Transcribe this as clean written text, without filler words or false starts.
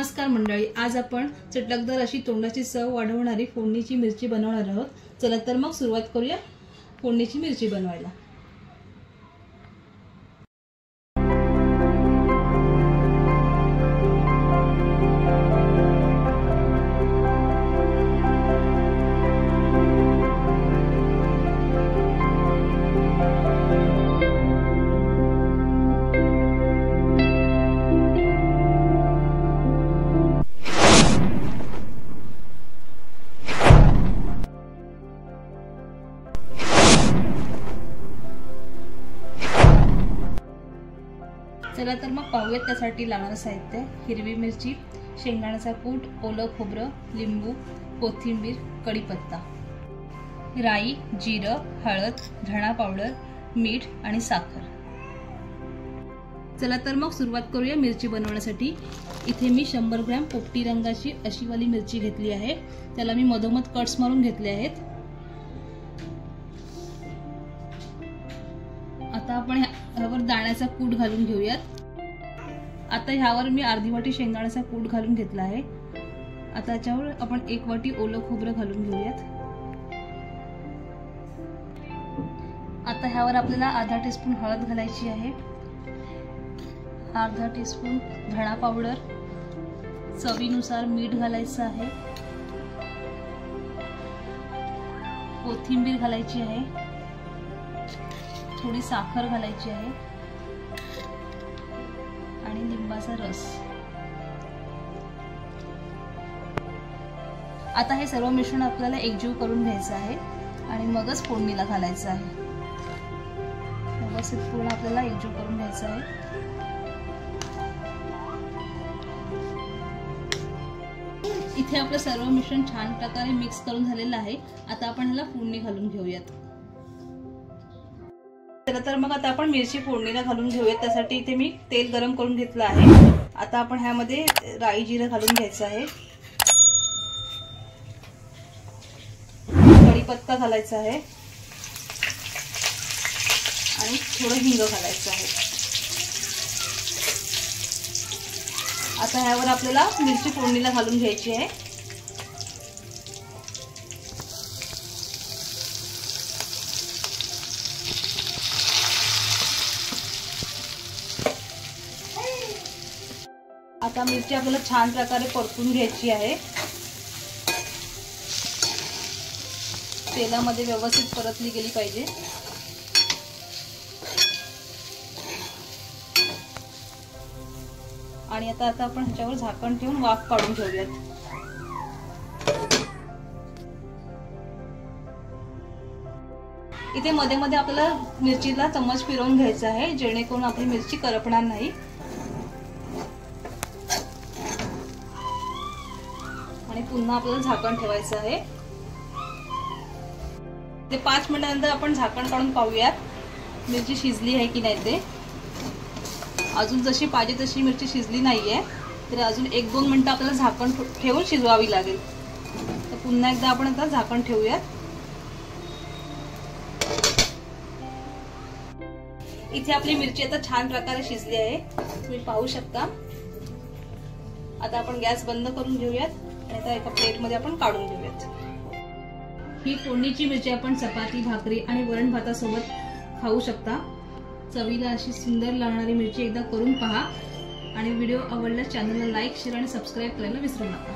नमस्कार मंडळी, आज आपण चटकदार अशी तोंडाची चव वाढवणारी फोडणीची मिरची बनवणार आहोत। चला तर मग सुरुवात करूया फोडणीची मिरची बनवायला। चला तर मग पाहूयात त्यासाठी लागणारं साहित्य। हिरवी मिरची, शेंगदाण्याचा कूट, ओलं खोबरं, लिंबू, कोथिंबीर, कढीपत्ता, राई, जिरं, हळद, धणा पावडर, मीठ आणि साखर। चला तर मग सुरुवात करूया मिरची बनवण्यासाठी। इथे मी 100 ग्रॅम पोपटी रंगाची अशी वाली मिरची घेतली आहे। त्याला मी मधोमध कट्स मारून घेतले आहेत। आता आपण ह्यावर दाण्याचा कूट घालून घेऊयात। आता ह्यावर मी अर्धी वाटी शेंगदाण्याचा कूट घालून घेतला आहे। आता याच्यावर आपण 1 वाटी ओलं खोबरं घालून घेऊयात। आता ह्यावर आपल्याला अर्धा टीस्पून हळद घालायची आहे, अर्धा टीस्पून धणा पावडर, चवीनुसार मीठ घालायचं आहे, कोथिंबीर घालायची आहे, थोडी साखर घालायची आहे आणि लिंबाचा रस। आता हे सर्व मिश्रण आपल्याला एकजीव करून घ्यायचं आहे आणि मगच फोडणीला घालायचं आहे। व्यवस्थित पूर्ण आपल्याला एकजीव करून घ्यायचं आहे। इथे आपलं सर्व मिश्रण छान प्रकारे मिक्स करून झालेलं आहे। आता आपण ह्याला फोडणी घालून घेऊयात। तर मग आता आपण मिरची फोडणीला घालून घेऊयात। त्यासाठी इथे मी तेल गरम करून घेतलं आहे। आता आपण ह्यामध्ये राई जिरं घालून घ्यायचं आहे, कढीपत्ता घालायचा आहे आणि थोडं हिंग घालायचं आहे। आता ह्यावर आपल्याला मिरची फोडणीला घालून घ्यायची आहे। आता मिरची आपल्याला छान प्रकारे परतून घ्यायची आहे। तेलामध्ये व्यवस्थित परतली गेली पाहिजे। आणि आता आपण ह्याच्यावर झाकण ठेवून वाफ काढून घेऊयात। इथे मध्ये मध्ये आपल्याला मिरचीला चम्मच फिरवून घ्यायचा आहे, जेणेकरून आपली मिरची करपणार नाही। आणि पुन्हा आपल्याला झाकण ठेवायचं आहे। ते 5 मिनिटांनंतर आपण झाकण काढून पाहूयात मिरची शिजली आहे की नाही ते। अजून जशी पाहिजे तशी मिरची शिजली नाहीये, तर अजून 1-2 मिनिटं आपल्याला झाकण ठेवून शिजवावी लागेल। तर पुन्हा एकदा आपण आता झाकण ठेवूयात। इथे आपली मिरची आता छान प्रकारे शिजली आहे, तुम्ही पाहू शकता। आता आपण गॅस बंद करून घेऊयात आणि आता एका प्लेटमध्ये आपण काढून घेऊयात। ही फोडणीची मिरची आपण चपाती, भाकरी आणि वरण भातासोबत खाऊ शकता। चवीला अशी सुंदर लागणारी मिरची एकदा करून पहा आणि व्हिडिओ आवडल्यास चॅनलला लाईक, शेअर आणि सबस्क्राईब करायला विसरू नका।